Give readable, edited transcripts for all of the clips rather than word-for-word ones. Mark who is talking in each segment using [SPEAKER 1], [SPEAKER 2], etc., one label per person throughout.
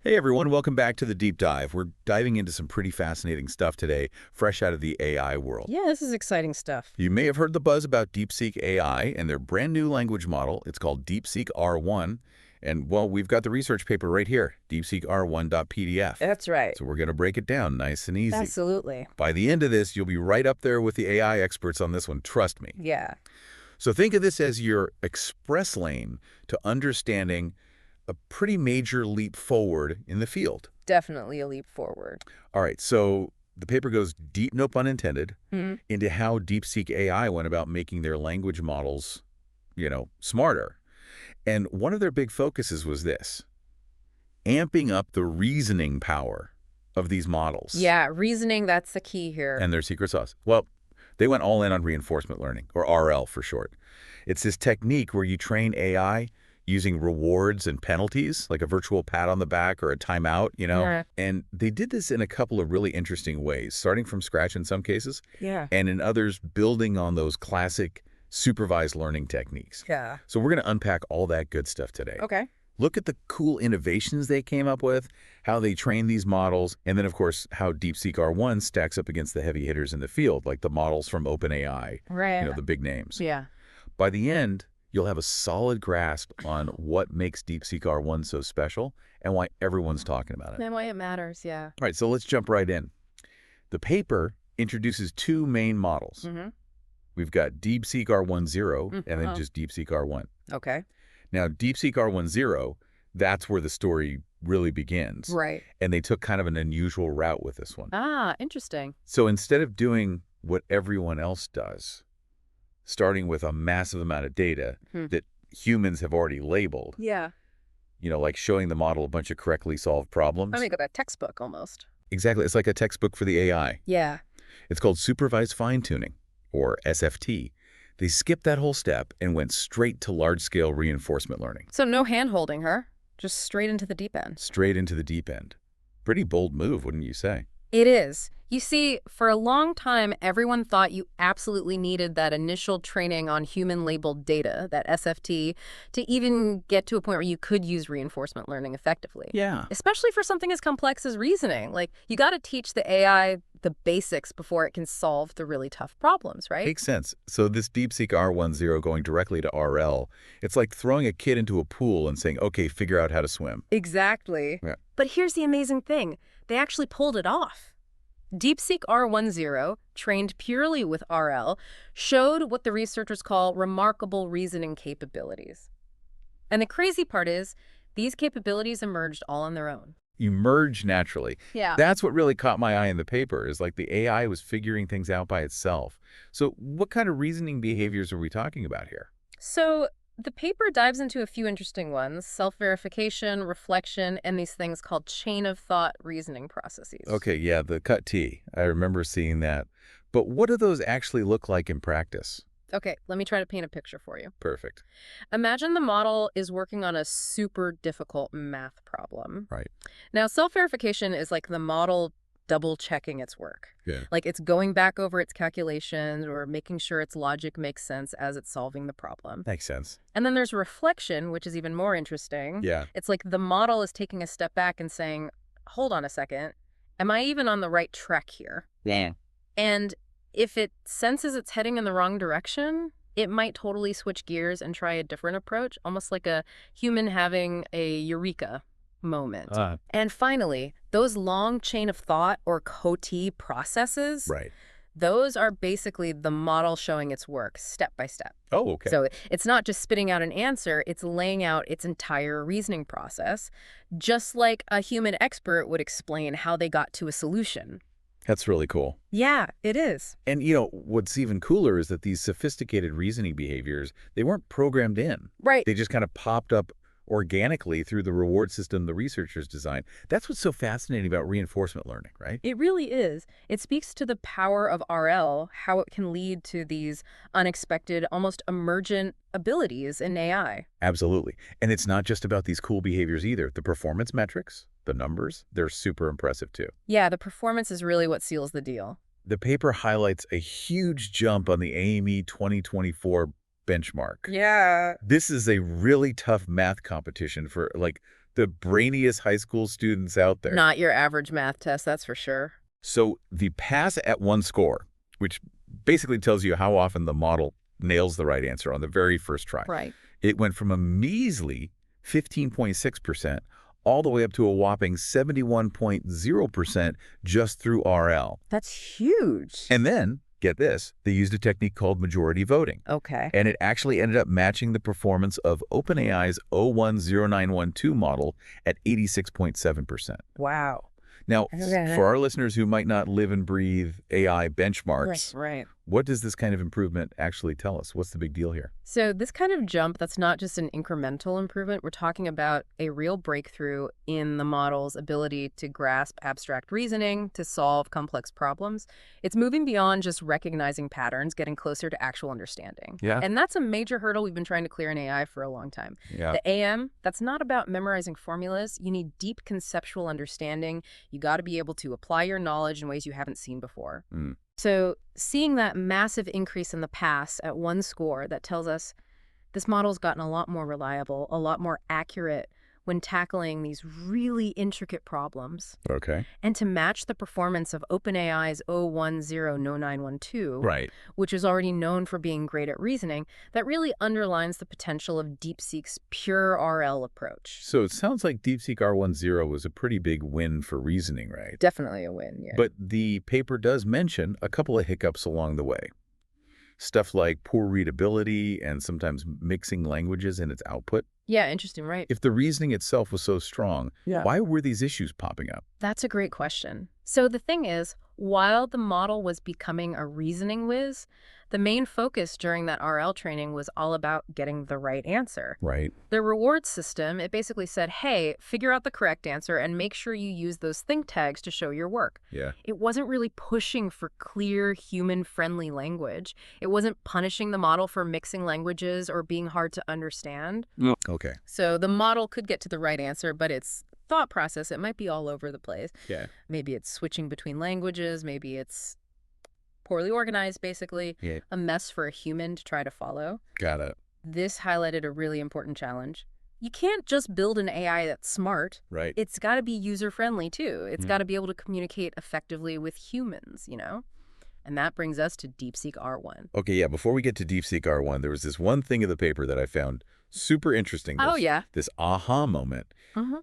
[SPEAKER 1] Hey everyone, welcome back to the Deep Dive. We're diving into some pretty fascinating stuff today, fresh out of the AI world.
[SPEAKER 2] Yeah, this is exciting stuff.
[SPEAKER 1] You may have heard the buzz about DeepSeek AI and their brand new language model. It's called DeepSeek R1. And, well, we've got the research paper right here, DeepSeekR1.pdf.
[SPEAKER 2] That's right.
[SPEAKER 1] So we're going to break it down nice and easy.
[SPEAKER 2] Absolutely.
[SPEAKER 1] By the end of this, you'll be right up there with the AI experts on this one, trust me.
[SPEAKER 2] Yeah.
[SPEAKER 1] So think of this as your express lane to understanding a pretty major leap forward in the field.
[SPEAKER 2] Definitely a leap forward.
[SPEAKER 1] All right, so the paper goes deep, no pun intended, into how DeepSeek AI went about making their language models, smarter. And one of their big focuses was this, amping up the reasoning power of these models.
[SPEAKER 2] Yeah, reasoning, that's the key here.
[SPEAKER 1] And their secret sauce. Well, they went all in on reinforcement learning, or RL for short. It's this technique where you train AI using rewards and penalties, like a virtual pat on the back or a timeout,
[SPEAKER 2] Yeah.
[SPEAKER 1] And they did this in a couple of really interesting ways, starting from scratch in some cases,
[SPEAKER 2] Yeah.
[SPEAKER 1] and in others building on those classic supervised learning techniques.
[SPEAKER 2] Yeah.
[SPEAKER 1] So we're going to unpack all that good stuff today.
[SPEAKER 2] Okay.
[SPEAKER 1] Look at the cool innovations they came up with, how they train these models, and then, of course, how DeepSeek R1 stacks up against the heavy hitters in the field, like the models from OpenAI,
[SPEAKER 2] Right.
[SPEAKER 1] the big names.
[SPEAKER 2] Yeah.
[SPEAKER 1] By the end, you'll have a solid grasp on what makes DeepSeek R1 so special and why everyone's talking about it.
[SPEAKER 2] And why it matters, yeah.
[SPEAKER 1] All right, so let's jump right in. The paper introduces two main models. We've got DeepSeek R10 and then just DeepSeek R1.
[SPEAKER 2] Okay.
[SPEAKER 1] Now, DeepSeek R10, that's where the story really begins.
[SPEAKER 2] Right.
[SPEAKER 1] And they took kind of an unusual route with this one.
[SPEAKER 2] Ah, interesting.
[SPEAKER 1] So instead of doing what everyone else does, starting with a massive amount of data that humans have already labeled,
[SPEAKER 2] Yeah.
[SPEAKER 1] like showing the model a bunch of correctly solved problems.
[SPEAKER 2] I mean, like a textbook almost.
[SPEAKER 1] Exactly. It's like a textbook for the AI.
[SPEAKER 2] Yeah.
[SPEAKER 1] It's called supervised fine-tuning, or SFT. They skipped that whole step and went straight to large-scale reinforcement learning.
[SPEAKER 2] So no hand-holding her, just straight into the deep end.
[SPEAKER 1] Straight into the deep end. Pretty bold move, wouldn't you say?
[SPEAKER 2] It is. You see, for a long time, everyone thought you absolutely needed that initial training on human-labeled data, that SFT, to even get to a point where you could use reinforcement learning effectively.
[SPEAKER 1] Yeah.
[SPEAKER 2] Especially for something as complex as reasoning. Like, you got to teach the AI the basics before it can solve the really tough problems, right?
[SPEAKER 1] Makes sense. So this DeepSeek R10 going directly to RL, it's like throwing a kid into a pool and saying, okay, figure out how to swim.
[SPEAKER 2] Exactly.
[SPEAKER 1] Yeah.
[SPEAKER 2] But here's the amazing thing. They actually pulled it off. DeepSeek R10, trained purely with RL, showed what the researchers call remarkable reasoning capabilities. And the crazy part is, these capabilities emerged all on their own.
[SPEAKER 1] Emerge naturally.
[SPEAKER 2] Yeah.
[SPEAKER 1] That's what really caught my eye in the paper, is like the AI was figuring things out by itself. So what kind of reasoning behaviors are we talking about here?
[SPEAKER 2] So the paper dives into a few interesting ones: self-verification, reflection, and these things called chain-of-thought reasoning processes.
[SPEAKER 1] Okay, yeah, the cut T. I remember seeing that. But what do those actually look like in practice?
[SPEAKER 2] Okay, let me try to paint a picture for you.
[SPEAKER 1] Perfect.
[SPEAKER 2] Imagine the model is working on a super difficult math problem.
[SPEAKER 1] Right.
[SPEAKER 2] Now, self-verification is like the model double-checking its work.
[SPEAKER 1] Yeah.
[SPEAKER 2] Like it's going back over its calculations or making sure its logic makes sense as it's solving the problem.
[SPEAKER 1] Makes sense.
[SPEAKER 2] And then there's reflection, which is even more interesting.
[SPEAKER 1] Yeah.
[SPEAKER 2] It's like the model is taking a step back and saying, hold on a second, am I even on the right track here?
[SPEAKER 1] Yeah.
[SPEAKER 2] And if it senses it's heading in the wrong direction, it might totally switch gears and try a different approach, almost like a human having a eureka moment. And finally, those long chain of thought or COTI processes,
[SPEAKER 1] Right.
[SPEAKER 2] those are basically the model showing its work step by step.
[SPEAKER 1] Oh, okay.
[SPEAKER 2] So it's not just spitting out an answer, it's laying out its entire reasoning process, just like a human expert would explain how they got to a solution.
[SPEAKER 1] That's really cool.
[SPEAKER 2] Yeah, it is.
[SPEAKER 1] And, what's even cooler is that these sophisticated reasoning behaviors, they weren't programmed in.
[SPEAKER 2] Right.
[SPEAKER 1] They just kind of popped up organically through the reward system the researchers designed. That's what's so fascinating about reinforcement learning, right?
[SPEAKER 2] It really is. It speaks to the power of RL, how it can lead to these unexpected, almost emergent abilities in AI.
[SPEAKER 1] Absolutely. And it's not just about these cool behaviors either. The performance metrics, the numbers, they're super impressive too.
[SPEAKER 2] Yeah, the performance is really what seals the deal.
[SPEAKER 1] The paper highlights a huge jump on the AME 2024 benchmark.
[SPEAKER 2] Yeah.
[SPEAKER 1] This is a really tough math competition for, like, the brainiest high school students out there.
[SPEAKER 2] Not your average math test, that's for sure.
[SPEAKER 1] So the pass at one score, which basically tells you how often the model nails the right answer on the very first try.
[SPEAKER 2] Right.
[SPEAKER 1] It went from a measly 15.6% all the way up to a whopping 71.0% just through RL.
[SPEAKER 2] That's huge.
[SPEAKER 1] And then, get this, they used a technique called majority voting.
[SPEAKER 2] Okay.
[SPEAKER 1] And it actually ended up matching the performance of OpenAI's o10912 model at 86.7%.
[SPEAKER 2] Wow.
[SPEAKER 1] Now, for our listeners who might not live and breathe AI benchmarks,
[SPEAKER 2] Right.
[SPEAKER 1] what does this kind of improvement actually tell us? What's the big deal here?
[SPEAKER 2] So this kind of jump, that's not just an incremental improvement. We're talking about a real breakthrough in the model's ability to grasp abstract reasoning, to solve complex problems. It's moving beyond just recognizing patterns, getting closer to actual understanding.
[SPEAKER 1] Yeah.
[SPEAKER 2] And that's a major hurdle we've been trying to clear in AI for a long time.
[SPEAKER 1] Yeah.
[SPEAKER 2] The AM, that's not about memorizing formulas. You need deep conceptual understanding. You got to be able to apply your knowledge in ways you haven't seen before. So seeing that massive increase in the pass at one score, that tells us this model's gotten a lot more reliable, a lot more accurate when tackling these really intricate problems.
[SPEAKER 1] Okay.
[SPEAKER 2] And to match the performance of OpenAI's o100912,
[SPEAKER 1] Right.
[SPEAKER 2] which is already known for being great at reasoning, that really underlines the potential of DeepSeek's pure RL approach.
[SPEAKER 1] So it sounds like DeepSeek R10 was a pretty big win for reasoning, right?
[SPEAKER 2] Definitely a win, yeah.
[SPEAKER 1] But the paper does mention a couple of hiccups along the way. Stuff like poor readability and sometimes mixing languages in its output.
[SPEAKER 2] Yeah, interesting, right?
[SPEAKER 1] If the reasoning itself was so strong, why were these issues popping up?
[SPEAKER 2] That's a great question. So the thing is, while the model was becoming a reasoning whiz, the main focus during that RL training was all about getting the right answer.
[SPEAKER 1] Right.
[SPEAKER 2] The reward system, it basically said, hey, figure out the correct answer and make sure you use those think tags to show your work.
[SPEAKER 1] Yeah.
[SPEAKER 2] It wasn't really pushing for clear, human-friendly language. It wasn't punishing the model for mixing languages or being hard to understand.
[SPEAKER 1] Okay.
[SPEAKER 2] So the model could get to the right answer, but its thought process, it might be all over the place.
[SPEAKER 1] Yeah.
[SPEAKER 2] Maybe it's switching between languages. Maybe it's poorly organized, basically.
[SPEAKER 1] Yeah.
[SPEAKER 2] A mess for a human to try to follow.
[SPEAKER 1] Got it.
[SPEAKER 2] This highlighted a really important challenge. You can't just build an AI that's smart.
[SPEAKER 1] Right.
[SPEAKER 2] It's got to be user-friendly, too. It's got to be able to communicate effectively with humans, you know? And that brings us to DeepSeek R1.
[SPEAKER 1] Okay, yeah, before we get to DeepSeek R1, there was this one thing in the paper that I found super interesting. This aha moment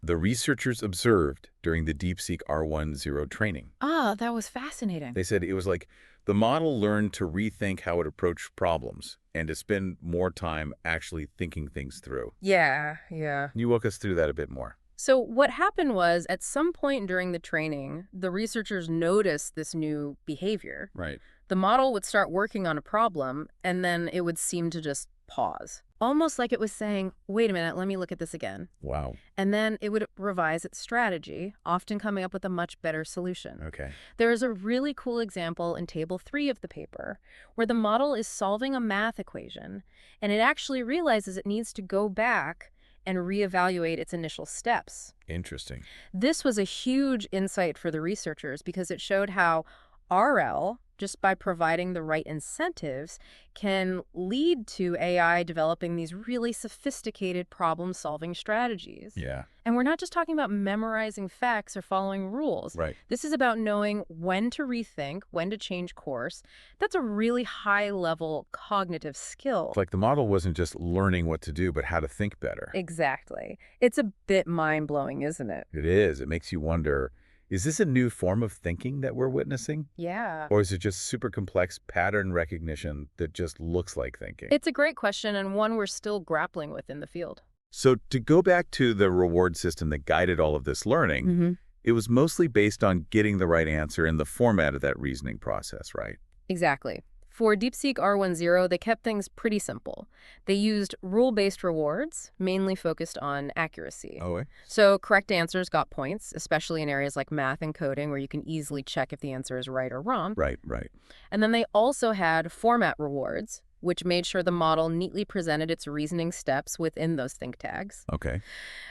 [SPEAKER 1] the researchers observed during the DeepSeek R10 training.
[SPEAKER 2] Ah, that was fascinating.
[SPEAKER 1] They said it was like the model learned to rethink how it approached problems and to spend more time actually thinking things through.
[SPEAKER 2] Yeah.
[SPEAKER 1] Can you walk us through that a bit more?
[SPEAKER 2] So what happened was, at some point during the training, the researchers noticed this new behavior.
[SPEAKER 1] Right.
[SPEAKER 2] The model would start working on a problem, and then it would seem to just pause. Almost like it was saying, wait a minute, let me look at this again.
[SPEAKER 1] Wow.
[SPEAKER 2] And then it would revise its strategy, often coming up with a much better solution.
[SPEAKER 1] Okay.
[SPEAKER 2] There is a really cool example in Table 3 of the paper, where the model is solving a math equation, and it actually realizes it needs to go back and reevaluate its initial steps.
[SPEAKER 1] Interesting.
[SPEAKER 2] This was a huge insight for the researchers because it showed how RL, just by providing the right incentives, can lead to AI developing these really sophisticated problem-solving strategies.
[SPEAKER 1] Yeah.
[SPEAKER 2] And we're not just talking about memorizing facts or following rules.
[SPEAKER 1] Right.
[SPEAKER 2] This is about knowing when to rethink, when to change course. That's a really high-level cognitive skill.
[SPEAKER 1] It's like the model wasn't just learning what to do, but how to think better.
[SPEAKER 2] Exactly. It's a bit mind-blowing, isn't it?
[SPEAKER 1] It is. It makes you wonder, is this a new form of thinking that we're witnessing?
[SPEAKER 2] Yeah.
[SPEAKER 1] Or is it just super complex pattern recognition that just looks like thinking?
[SPEAKER 2] It's a great question, and one we're still grappling with in the field.
[SPEAKER 1] So to go back to the reward system that guided all of this learning, it was mostly based on getting the right answer in the format of that reasoning process, right?
[SPEAKER 2] Exactly. For DeepSeek R10, they kept things pretty simple. They used rule-based rewards, mainly focused on accuracy. So correct answers got points, especially in areas like math and coding, where you can easily check if the answer is right or wrong.
[SPEAKER 1] Right.
[SPEAKER 2] And then they also had format rewards, which made sure the model neatly presented its reasoning steps within those think tags.
[SPEAKER 1] Okay.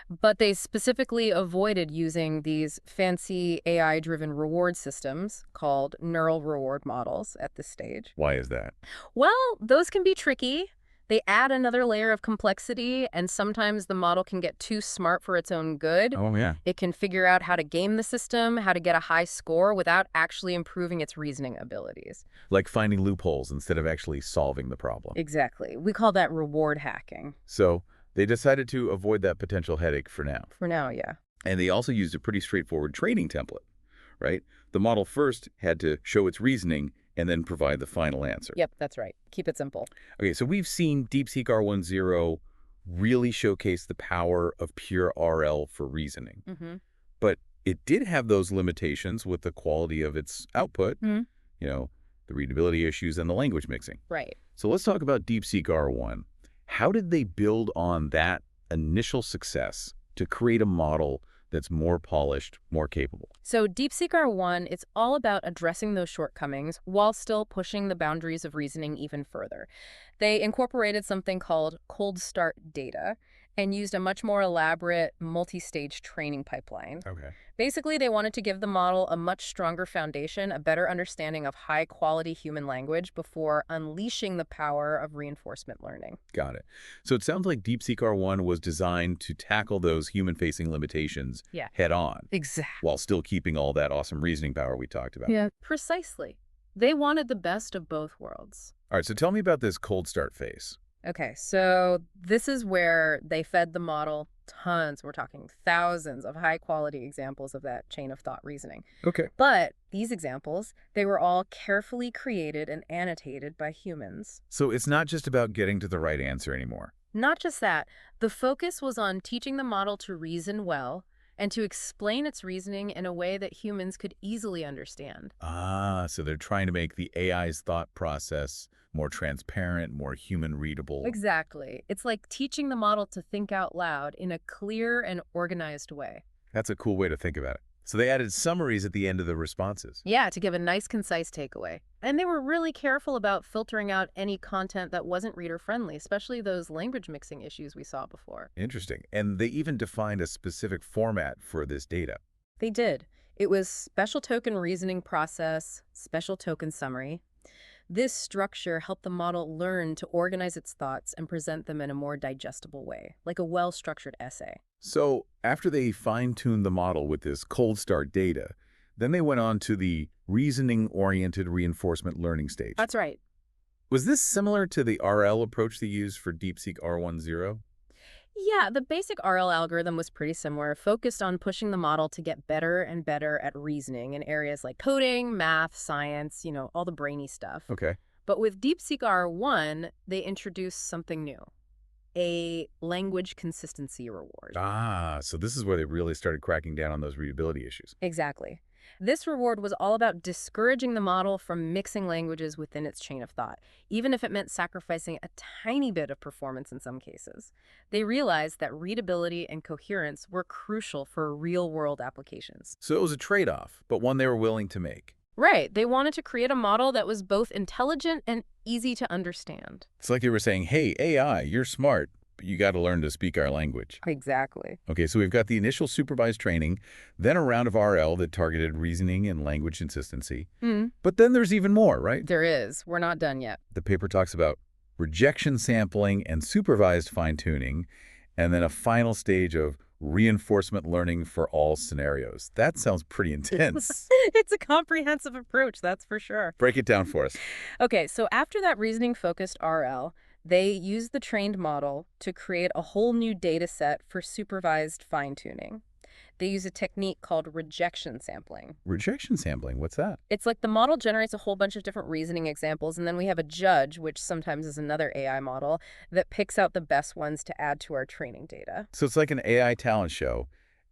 [SPEAKER 2] But they specifically avoided using these fancy AI-driven reward systems called neural reward models at this stage.
[SPEAKER 1] Why is that?
[SPEAKER 2] Well, those can be tricky. They add another layer of complexity, and sometimes the model can get too smart for its own good.
[SPEAKER 1] Oh, yeah.
[SPEAKER 2] It can figure out how to game the system, how to get a high score without actually improving its reasoning abilities.
[SPEAKER 1] Like finding loopholes instead of actually solving the problem.
[SPEAKER 2] Exactly. We call that reward hacking.
[SPEAKER 1] So they decided to avoid that potential headache for now.
[SPEAKER 2] For now, yeah.
[SPEAKER 1] And they also used a pretty straightforward training template, right? The model first had to show its reasoning and then provide the final answer.
[SPEAKER 2] Yep, that's right. Keep it simple.
[SPEAKER 1] Okay, so we've seen DeepSeek R10 really showcase the power of pure RL for reasoning. But it did have those limitations with the quality of its output, you know, the readability issues and the language mixing.
[SPEAKER 2] Right.
[SPEAKER 1] So let's talk about DeepSeek R1. How did they build on that initial success to create a model that's more polished, more capable?
[SPEAKER 2] So DeepSeek R1, it's all about addressing those shortcomings while still pushing the boundaries of reasoning even further. They incorporated something called cold start data and used a much more elaborate multi-stage training pipeline.
[SPEAKER 1] Okay.
[SPEAKER 2] Basically, they wanted to give the model a much stronger foundation, a better understanding of high-quality human language before unleashing the power of reinforcement learning.
[SPEAKER 1] Got it. So it sounds like DeepSeek R1 was designed to tackle those human-facing limitations head on.
[SPEAKER 2] Exactly.
[SPEAKER 1] While still keeping all that awesome reasoning power we talked about.
[SPEAKER 2] Yeah. Precisely. They wanted the best of both worlds.
[SPEAKER 1] All right, so tell me about this cold start phase.
[SPEAKER 2] Okay, so this is where they fed the model tons, we're talking thousands of high-quality examples of that chain of thought reasoning.
[SPEAKER 1] Okay.
[SPEAKER 2] But these examples, they were all carefully created and annotated by humans.
[SPEAKER 1] So it's not just about getting to the right answer anymore.
[SPEAKER 2] Not just that, the focus was on teaching the model to reason well and to explain its reasoning in a way that humans could easily understand.
[SPEAKER 1] Ah, so they're trying to make the AI's thought process more transparent, more human-readable.
[SPEAKER 2] Exactly. It's like teaching the model to think out loud in a clear and organized way.
[SPEAKER 1] That's a cool way to think about it. So they added summaries at the end of the responses.
[SPEAKER 2] Yeah, to give a nice, concise takeaway. And they were really careful about filtering out any content that wasn't reader-friendly, especially those language mixing issues we saw before.
[SPEAKER 1] Interesting. And they even defined a specific format for this data.
[SPEAKER 2] They did. It was special token reasoning process, special token summary. This structure helped the model learn to organize its thoughts and present them in a more digestible way, like a well-structured essay.
[SPEAKER 1] So after they fine-tuned the model with this cold start data, then they went on to the reasoning-oriented reinforcement learning stage.
[SPEAKER 2] That's right.
[SPEAKER 1] Was this similar to the RL approach they used for DeepSeek R10?
[SPEAKER 2] Yeah, the basic RL algorithm was pretty similar, focused on pushing the model to get better and better at reasoning in areas like coding, math, science, all the brainy stuff.
[SPEAKER 1] Okay.
[SPEAKER 2] But with DeepSeek R1, they introduced something new, a language consistency reward.
[SPEAKER 1] Ah, so this is where they really started cracking down on those readability issues.
[SPEAKER 2] Exactly. This reward was all about discouraging the model from mixing languages within its chain of thought, even if it meant sacrificing a tiny bit of performance in some cases. They realized that readability and coherence were crucial for real-world applications.
[SPEAKER 1] So it was a trade-off, but one they were willing to make.
[SPEAKER 2] Right. They wanted to create a model that was both intelligent and easy to understand.
[SPEAKER 1] It's like they were saying, hey, AI, you're smart, but you got to learn to speak our language.
[SPEAKER 2] Exactly.
[SPEAKER 1] Okay, so we've got the initial supervised training, then a round of RL that targeted reasoning and language consistency. But then there's even more, right?
[SPEAKER 2] There is. We're not done yet.
[SPEAKER 1] The paper talks about rejection sampling and supervised fine-tuning, and then a final stage of reinforcement learning for all scenarios. That sounds pretty intense.
[SPEAKER 2] It's a comprehensive approach, that's for sure.
[SPEAKER 1] Break it down for us.
[SPEAKER 2] Okay, so after that reasoning-focused RL, they used the trained model to create a whole new data set for supervised fine-tuning. They use a technique called rejection sampling.
[SPEAKER 1] Rejection sampling, what's that?
[SPEAKER 2] It's like the model generates a whole bunch of different reasoning examples, and then we have a judge, which sometimes is another AI model, that picks out the best ones to add to our training data.
[SPEAKER 1] So it's like an AI talent show,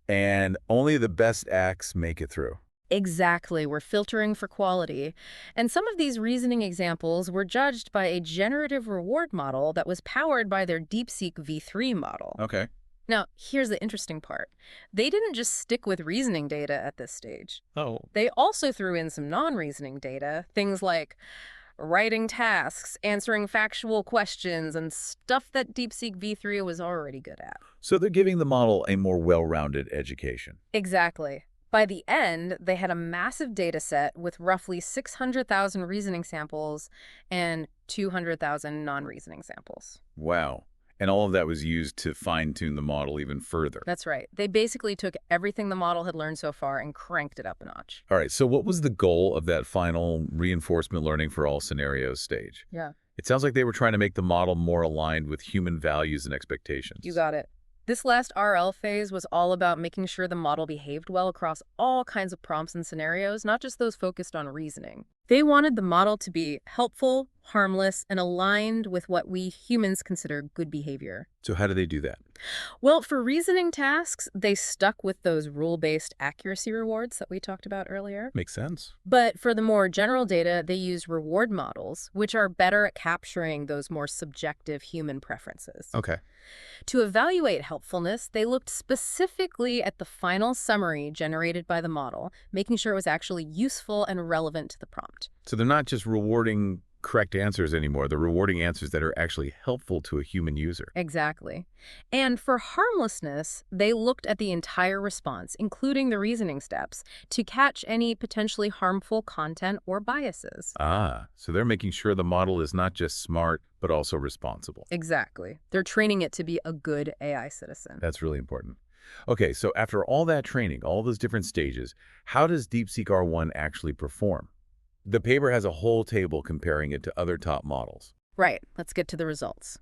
[SPEAKER 1] and only the best acts make it through.
[SPEAKER 2] Exactly. We're filtering for quality. And some of these reasoning examples were judged by a generative reward model that was powered by their DeepSeek V3 model.
[SPEAKER 1] Okay.
[SPEAKER 2] Now, here's the interesting part. They didn't just stick with reasoning data at this stage.
[SPEAKER 1] Oh.
[SPEAKER 2] They also threw in some non-reasoning data, things like writing tasks, answering factual questions, and stuff that DeepSeek V3 was already good at.
[SPEAKER 1] So they're giving the model a more well-rounded education.
[SPEAKER 2] Exactly. By the end, they had a massive data set with roughly 600,000 reasoning samples and 200,000 non-reasoning samples.
[SPEAKER 1] Wow. And all of that was used to fine-tune the model even further.
[SPEAKER 2] That's right. They basically took everything the model had learned so far and cranked it up a notch.
[SPEAKER 1] All right, so what was the goal of that final reinforcement learning for all scenarios stage?
[SPEAKER 2] Yeah.
[SPEAKER 1] It sounds like they were trying to make the model more aligned with human values and expectations.
[SPEAKER 2] You got it. This last RL phase was all about making sure the model behaved well across all kinds of prompts and scenarios, not just those focused on reasoning. They wanted the model to be helpful, harmless, and aligned with what we humans consider good behavior.
[SPEAKER 1] So how do they do that?
[SPEAKER 2] Well, for reasoning tasks, they stuck with those rule-based accuracy rewards that we talked about earlier.
[SPEAKER 1] Makes sense.
[SPEAKER 2] But for the more general data, they used reward models, which are better at capturing those more subjective human preferences.
[SPEAKER 1] Okay.
[SPEAKER 2] To evaluate helpfulness, they looked specifically at the final summary generated by the model, making sure it was actually useful and relevant to the prompt.
[SPEAKER 1] So they're not just rewarding correct answers anymore. They're rewarding answers that are actually helpful to a human user.
[SPEAKER 2] Exactly. And for harmlessness, they looked at the entire response, including the reasoning steps, to catch any potentially harmful content or biases.
[SPEAKER 1] Ah, so they're making sure the model is not just smart, but also responsible.
[SPEAKER 2] Exactly. They're training it to be a good AI citizen.
[SPEAKER 1] That's really important. Okay, so after all that training, all those different stages, how does DeepSeek R1 actually perform? The paper has a whole table comparing it to other top models.
[SPEAKER 2] Right. Let's get to the results.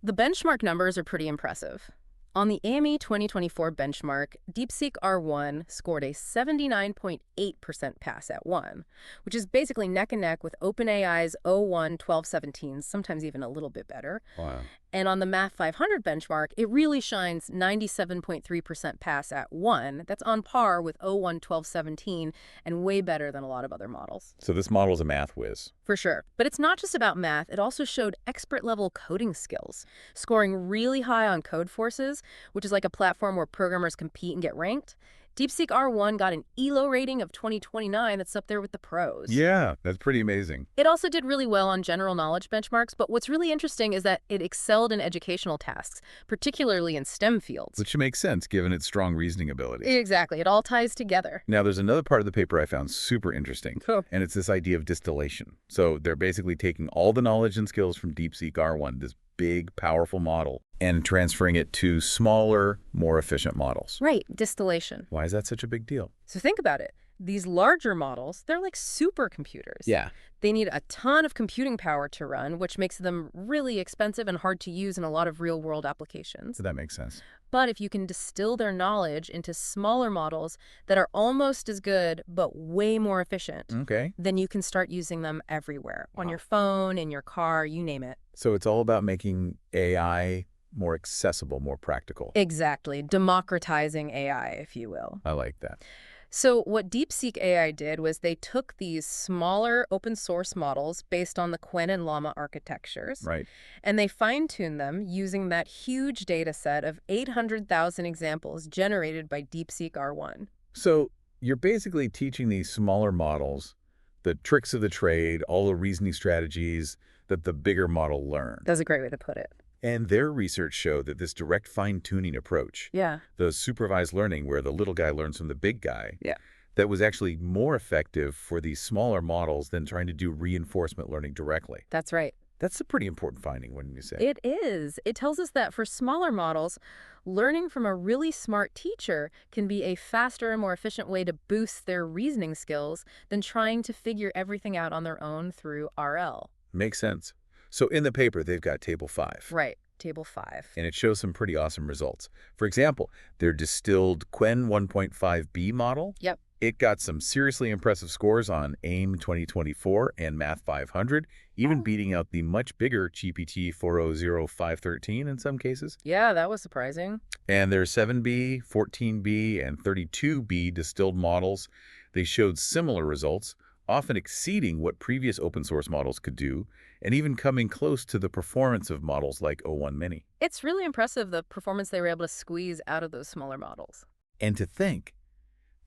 [SPEAKER 2] The benchmark numbers are pretty impressive. On the AME 2024 benchmark, DeepSeek R1 scored a 79.8% pass at 1, which is basically neck and neck with OpenAI's O1 1217, sometimes even a little bit better.
[SPEAKER 1] Wow.
[SPEAKER 2] And on the Math 500 benchmark, it really shines 97.3% pass at 1. That's on par with O1 1217 and way better than a lot of other models.
[SPEAKER 1] So this model is a math whiz.
[SPEAKER 2] For sure. But it's not just about math. It also showed expert-level coding skills, scoring really high on Codeforces, which is like a platform where programmers compete and get ranked. DeepSeek R1 got an ELO rating of 2029 that's up there with the pros.
[SPEAKER 1] Yeah, that's pretty amazing.
[SPEAKER 2] It also did really well on general knowledge benchmarks, but what's really interesting is that it excelled in educational tasks, particularly in STEM fields.
[SPEAKER 1] Which makes sense given its strong reasoning ability.
[SPEAKER 2] Exactly. It all ties together.
[SPEAKER 1] Now, there's another part of the paper I found super interesting,
[SPEAKER 2] Cool.
[SPEAKER 1] and it's this idea of distillation. So they're basically taking all the knowledge and skills from DeepSeek R1, this big, powerful model, and transferring it to smaller, more efficient models.
[SPEAKER 2] Right, distillation.
[SPEAKER 1] Why is that such a big deal?
[SPEAKER 2] So think about it. These larger models, they're like supercomputers.
[SPEAKER 1] Yeah.
[SPEAKER 2] They need a ton of computing power to run, which makes them really expensive and hard to use in a lot of real-world applications.
[SPEAKER 1] So that makes sense.
[SPEAKER 2] But if you can distill their knowledge into smaller models that are almost as good but way more efficient,
[SPEAKER 1] Okay.
[SPEAKER 2] then you can start using them everywhere. On
[SPEAKER 1] Wow.
[SPEAKER 2] your phone, in your car, you name it.
[SPEAKER 1] So it's all about making AI more accessible, more practical.
[SPEAKER 2] Exactly. Democratizing AI, if you will.
[SPEAKER 1] I like that.
[SPEAKER 2] So what DeepSeek AI did was they took these smaller open source models based on the Qwen and Llama architectures,
[SPEAKER 1] Right.
[SPEAKER 2] and they fine-tuned them using that huge data set of 800,000 examples generated by DeepSeek R1.
[SPEAKER 1] So you're basically teaching these smaller models the tricks of the trade, all the reasoning strategies that the bigger model learned.
[SPEAKER 2] That's a great way to put it.
[SPEAKER 1] And their research showed that this direct fine-tuning approach,
[SPEAKER 2] Yeah.
[SPEAKER 1] the supervised learning where the little guy learns from the big guy,
[SPEAKER 2] Yeah.
[SPEAKER 1] that was actually more effective for these smaller models than trying to do reinforcement learning directly.
[SPEAKER 2] That's right.
[SPEAKER 1] That's a pretty important finding, wouldn't you say?
[SPEAKER 2] It is. It tells us that for smaller models, learning from a really smart teacher can be a faster and more efficient way to boost their reasoning skills than trying to figure everything out on their own through RL.
[SPEAKER 1] Makes sense. So in the paper, they've got Table 5.
[SPEAKER 2] Right. Table 5.
[SPEAKER 1] And it shows some pretty awesome results. For example, their distilled Qwen 1.5b model.
[SPEAKER 2] Yep.
[SPEAKER 1] It got some seriously impressive scores on AIM 2024 and Math 500, even beating out the much bigger GPT 400-513 in some cases.
[SPEAKER 2] Yeah, that was surprising.
[SPEAKER 1] And their 7b, 14b, and 32b distilled models, they showed similar results, often exceeding what previous open source models could do, and even coming close to the performance of models like O1 Mini.
[SPEAKER 2] It's really impressive, the performance they were able to squeeze out of those smaller models.
[SPEAKER 1] And to think,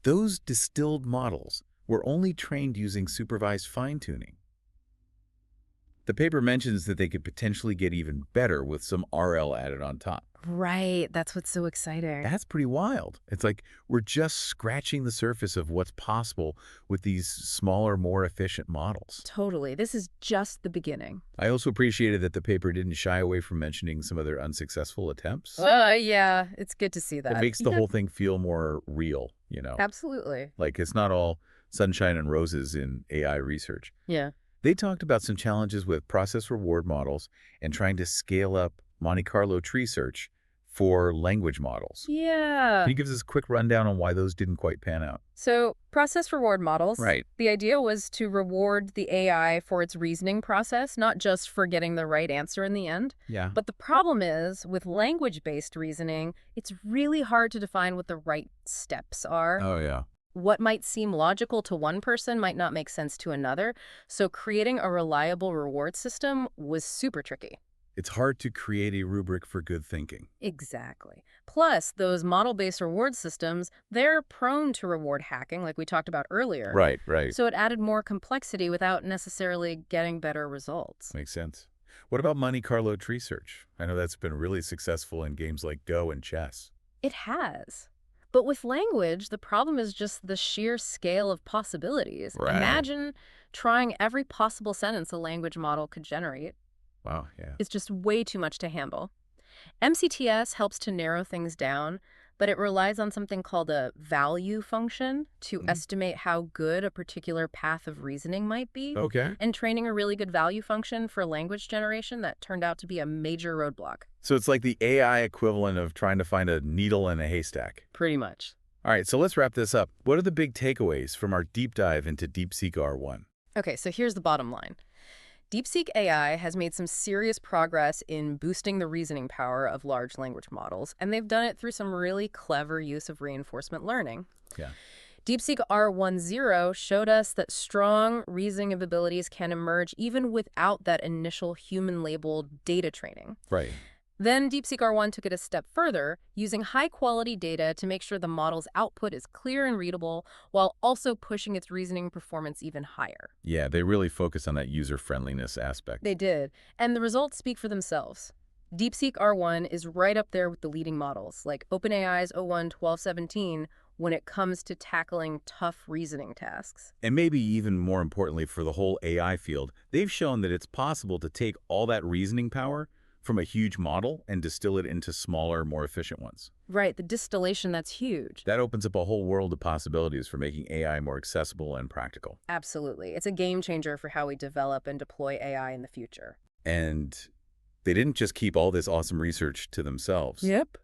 [SPEAKER 1] those distilled models were only trained using supervised fine-tuning. The paper mentions that they could potentially get even better with some RL added on top.
[SPEAKER 2] Right. That's what's so exciting.
[SPEAKER 1] That's pretty wild. It's like we're just scratching the surface of what's possible with these smaller, more efficient models.
[SPEAKER 2] Totally. This is just the beginning.
[SPEAKER 1] I also appreciated that the paper didn't shy away from mentioning some of their unsuccessful attempts.
[SPEAKER 2] Yeah, it's good to see that.
[SPEAKER 1] It makes the whole thing feel more real, you know?
[SPEAKER 2] Absolutely.
[SPEAKER 1] Like it's not all sunshine and roses in AI research.
[SPEAKER 2] Yeah.
[SPEAKER 1] They talked about some challenges with process reward models and trying to scale up Monte Carlo tree search for language models.
[SPEAKER 2] Yeah.
[SPEAKER 1] Can you give us a quick rundown on why those didn't quite pan out?
[SPEAKER 2] So, process reward models.
[SPEAKER 1] Right.
[SPEAKER 2] The idea was to reward the AI for its reasoning process, not just for getting the right answer in the end.
[SPEAKER 1] Yeah.
[SPEAKER 2] But the problem is, with language-based reasoning, it's really hard to define what the right steps are.
[SPEAKER 1] Oh, yeah.
[SPEAKER 2] What might seem logical to one person might not make sense to another. So creating a reliable reward system was super tricky.
[SPEAKER 1] It's hard to create a rubric for good thinking.
[SPEAKER 2] Exactly. Plus, those model-based reward systems, they're prone to reward hacking, like we talked about earlier.
[SPEAKER 1] Right.
[SPEAKER 2] So it added more complexity without necessarily getting better results.
[SPEAKER 1] Makes sense. What about Monte Carlo tree search? I know that's been really successful in games like Go and chess.
[SPEAKER 2] It has. But with language, the problem is just the sheer scale of possibilities.
[SPEAKER 1] Right.
[SPEAKER 2] Imagine trying every possible sentence a language model could generate.
[SPEAKER 1] Wow, yeah.
[SPEAKER 2] It's just way too much to handle. MCTS helps to narrow things down, but it relies on something called a value function to estimate how good a particular path of reasoning might be.
[SPEAKER 1] Okay.
[SPEAKER 2] And training a really good value function for language generation that turned out to be a major roadblock.
[SPEAKER 1] So it's like the AI equivalent of trying to find a needle in a haystack.
[SPEAKER 2] Pretty much.
[SPEAKER 1] All right, so let's wrap this up. What are the big takeaways from our deep dive into DeepSeek R1?
[SPEAKER 2] Okay, so here's the bottom line. DeepSeek AI has made some serious progress in boosting the reasoning power of large language models, and they've done it through some really clever use of reinforcement learning.
[SPEAKER 1] Yeah.
[SPEAKER 2] DeepSeek R10 showed us that strong reasoning abilities can emerge even without that initial human-labeled data training.
[SPEAKER 1] Right.
[SPEAKER 2] Then DeepSeek R1 took it a step further, using high-quality data to make sure the model's output is clear and readable, while also pushing its reasoning performance even higher.
[SPEAKER 1] Yeah, they really focus on that user-friendliness aspect.
[SPEAKER 2] They did, and the results speak for themselves. DeepSeek R1 is right up there with the leading models, like OpenAI's o1-1217, when it comes to tackling tough reasoning tasks.
[SPEAKER 1] And maybe even more importantly for the whole AI field, they've shown that it's possible to take all that reasoning power from a huge model and distill it into smaller, more efficient ones.
[SPEAKER 2] Right, the distillation, that's huge.
[SPEAKER 1] That opens up a whole world of possibilities for making AI more accessible and practical.
[SPEAKER 2] Absolutely. It's a game changer for how we develop and deploy AI in the future.
[SPEAKER 1] And they didn't just keep all this awesome research to themselves.
[SPEAKER 2] Yep.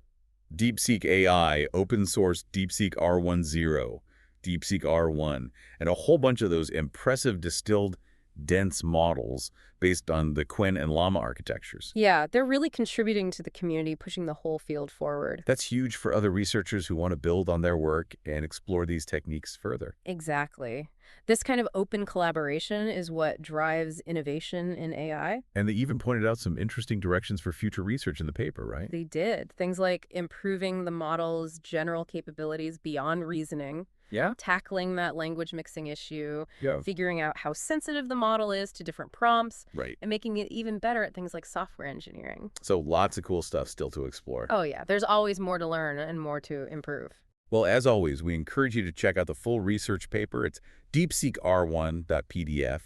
[SPEAKER 1] DeepSeek AI, open source DeepSeek R10, DeepSeek R1, and a whole bunch of those impressive distilled dense models based on the Qwen and Llama architectures.
[SPEAKER 2] Yeah, they're really contributing to the community, pushing the whole field forward.
[SPEAKER 1] That's huge for other researchers who want to build on their work and explore these techniques further.
[SPEAKER 2] Exactly. This kind of open collaboration is what drives innovation in AI.
[SPEAKER 1] And they even pointed out some interesting directions for future research in the paper, right?
[SPEAKER 2] They did. Things like improving the model's general capabilities beyond reasoning,
[SPEAKER 1] Yeah?
[SPEAKER 2] tackling that language mixing issue,
[SPEAKER 1] Yeah.
[SPEAKER 2] figuring out how sensitive the model is to different prompts,
[SPEAKER 1] Right.
[SPEAKER 2] and making it even better at things like software engineering.
[SPEAKER 1] So lots of cool stuff still to explore.
[SPEAKER 2] Oh yeah, there's always more to learn and more to improve.
[SPEAKER 1] Well, as always, we encourage you to check out the full research paper. It's deepseekr1.pdf,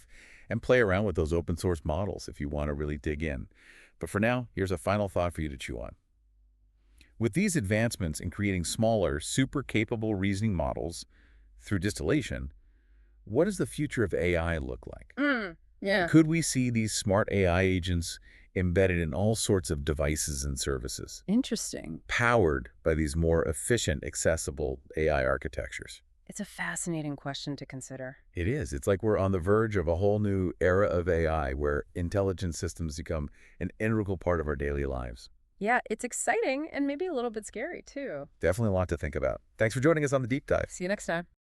[SPEAKER 1] and play around with those open source models if you want to really dig in. But for now, here's a final thought for you to chew on. With these advancements in creating smaller, super capable reasoning models through distillation, what does the future of AI look like?
[SPEAKER 2] Yeah.
[SPEAKER 1] Could we see these smart AI agents embedded in all sorts of devices and services,
[SPEAKER 2] Interesting.
[SPEAKER 1] powered by these more efficient, accessible AI architectures?
[SPEAKER 2] It's a fascinating question to consider.
[SPEAKER 1] It is. It's like we're on the verge of a whole new era of AI where intelligent systems become an integral part of our daily lives.
[SPEAKER 2] Yeah, it's exciting and maybe a little bit scary too.
[SPEAKER 1] Definitely a lot to think about. Thanks for joining us on the Deep Dive.
[SPEAKER 2] See you next time.